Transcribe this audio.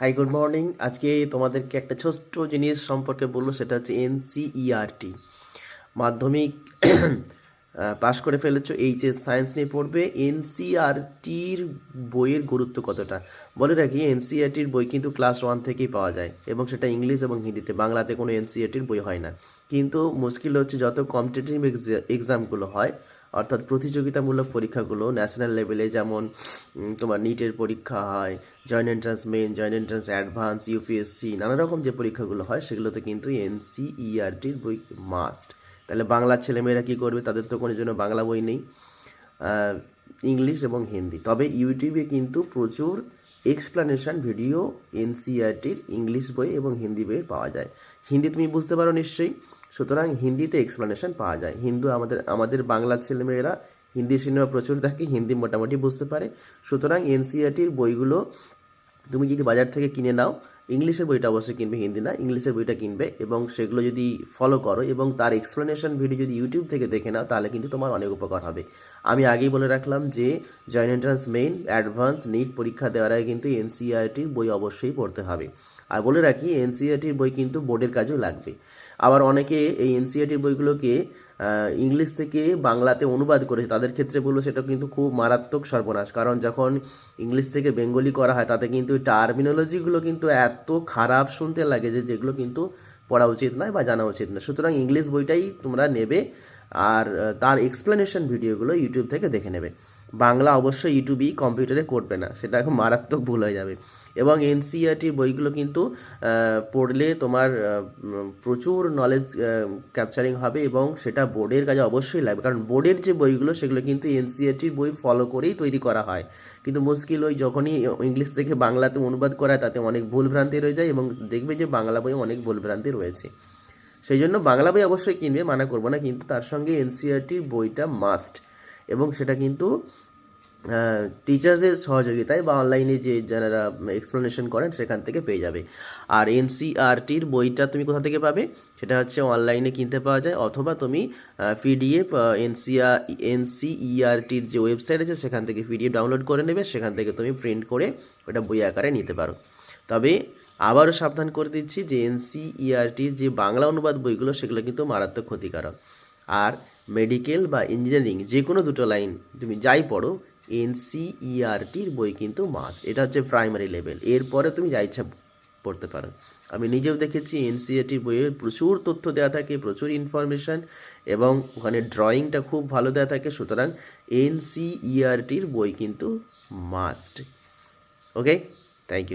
Hi good morning. আজকে তোমাদেরকে একটা ছোট্ট জিনিস সম্পর্কে বলবো, সেটা হচ্ছে এনসিইআরটি। মাধ্যমিক পাশ করে ফেলেছো, এইচএস সায়েন্স নিয়ে পড়বে। এনসিইআরটির বইয়ের গুরুত্ব কতটা বলে রাখি। এনসিইআরটির বই কিন্তু ক্লাস 1 থেকেই পাওয়া যায়, এবং সেটা ইংলিশ এবং হিন্দিতে। বাংলাতে কোনো এনসিইআরটির বই হয় না। কিন্তু মুশকিল হচ্ছে, যত কম্পিটিটিভ এক্সামগুলো হয়, অর্থাৎ প্রতিযোগিতামূলক পরীক্ষাগুলো ন্যাশনাল লেভেলে, যেমন তোমার নিটের পরীক্ষা হয়, joint entrance main, joint entrance advance, UPSC, নানা রকম যে পরীক্ষাগুলো হয়, সেগুলোতে কিন্তু এনসিইআরটির বই মাস্ট। তাহলে বাংলার ছেলেমেয়েরা কী করবে? তাদের তো কোনো জন্য বাংলা বই নেই, ইংলিশ এবং হিন্দি। তবে ইউটিউবে কিন্তু প্রচুর এক্সপ্লানেশন ভিডিও এনসিইআরটির ইংলিশ বই এবং হিন্দি বইয়ে পাওয়া যায়। হিন্দি তুমি বুঝতে পারো নিশ্চয়ই, সুতরাং হিন্দিতে এক্সপ্লানেশন পাওয়া যায়। আমাদের বাংলার ছেলেমেয়েরা হিন্দি সিনেমা প্রচুর দেখে, হিন্দি মোটামুটি বুঝতে পারে। সুতরাং এনসিইআরটির বইগুলো তুমি যদি বাজার থেকে কিনে নাও, ইংলিশের বইটা অবশ্যই কিনবে, হিন্দি না, ইংলিশের বইটা কিনবে, এবং সেগুলো যদি ফলো করো এবং তার এক্সপ্লেনেশন ভিডিও যদি ইউটিউব থেকে দেখে নাও, তাহলে কিন্তু তোমার অনেক উপকার হবে। আমি আগেই বলে রাখলাম যে joint entrance main, advance, NEET পরীক্ষা দেওয়ার আগে কিন্তু এনসিইআরটির বই অবশ্যই পড়তে হবে। আর বলে রাখি, এনসিইআরটির বই কিন্তু বোর্ডের কাজেও লাগবে। আবার অনেকে এই এনসিইআরটির বইগুলোকে ইংলিশ থেকে বাংলাতে অনুবাদ করেছে, তাদের ক্ষেত্রে বলবো সেটা কিন্তু খুব মারাত্মক সর্বনাশ। কারণ যখন ইংলিশ থেকে বেঙ্গলি করা হয়, তাতে কিন্তু টার্মিনোলজিগুলো কিন্তু এত খারাপ শুনতে লাগে যেগুলো কিন্তু পড়া উচিত নয় বা জানা উচিত নয়। সুতরাং ইংলিশ বইটাই তোমরা নেবে, আর তার এক্সপ্লেনেশন ভিডিওগুলো ইউটিউব থেকে দেখে নেবে। বাংলা অবশ্যই ইউটিউবেই, কম্পিউটারে করবে না, সেটা এখন মারাত্মক ভুল হয়ে যাবে। এবং এনসিইআরটির বইগুলো কিন্তু পড়লে তোমার প্রচুর নলেজ ক্যাপচারিং হবে, এবং সেটা বোর্ডের কাজে অবশ্যই লাগবে। কারণ বোর্ডের যে বইগুলো, সেগুলো কিন্তু এনসিইআরটির বই ফলো করেই তৈরি করা হয়। কিন্তু মুশকিল ওই যখনই ইংলিশ থেকে বাংলাতে অনুবাদ করা হয়, তাতে অনেক ভুলভ্রান্তি রয়ে যায়, এবং দেখবে যে বাংলা বইয়ে অনেক ভুলভ্রান্তি রয়েছে। সেই জন্য বাংলা বই অবশ্যই কিনবে, মানা করবো না, কিন্তু তার সঙ্গে এনসিইআরটির বইটা মাস্ট। এবং সেটা কিন্তু টিচার্সের সহযোগিতায় বা অনলাইনে যে যারা এক্সপ্লেনেশন করেন, সেখান থেকে পেয়ে যাবে। আর এনসিইআরটির বইটা তুমি কোথা থেকে পাবে? সেটা হচ্ছে অনলাইনে কিনতে পাওয়া যায়, অথবা তুমি পিডিএফ এনসিইআরটির যে ওয়েবসাইট আছে, সেখান থেকে পিডিএফ ডাউনলোড করে নেবে, সেখান থেকে তুমি প্রিন্ট করে ওটা বই আকারে নিতে পারো। তবে আবারও সাবধান করে দিচ্ছি যে এনসিইআরটির যে বাংলা অনুবাদ বইগুলো, সেগুলো কিন্তু মারাত্মক ক্ষতিকারক। আর মেডিকেল বা ইঞ্জিনিয়ারিং যে কোনো দুটো লাইন তুমি যাই পড়ো, এনসিইআরটির বই কিন্তু মাস্ট। এটা হচ্ছে প্রাইমারি লেভেল, এরপরে তুমি যা ইচ্ছা পড়তে পারো। আমি নিজেও দেখেছি এনসিইআরটির বইয়ে প্রচুর তথ্য দেওয়া থাকে, প্রচুর ইনফরমেশান, এবং ওখানে ড্রয়িংটা খুব ভালো দেওয়া থাকে। সুতরাং এনসিইআরটির বই কিন্তু মাস্ট। ওকে।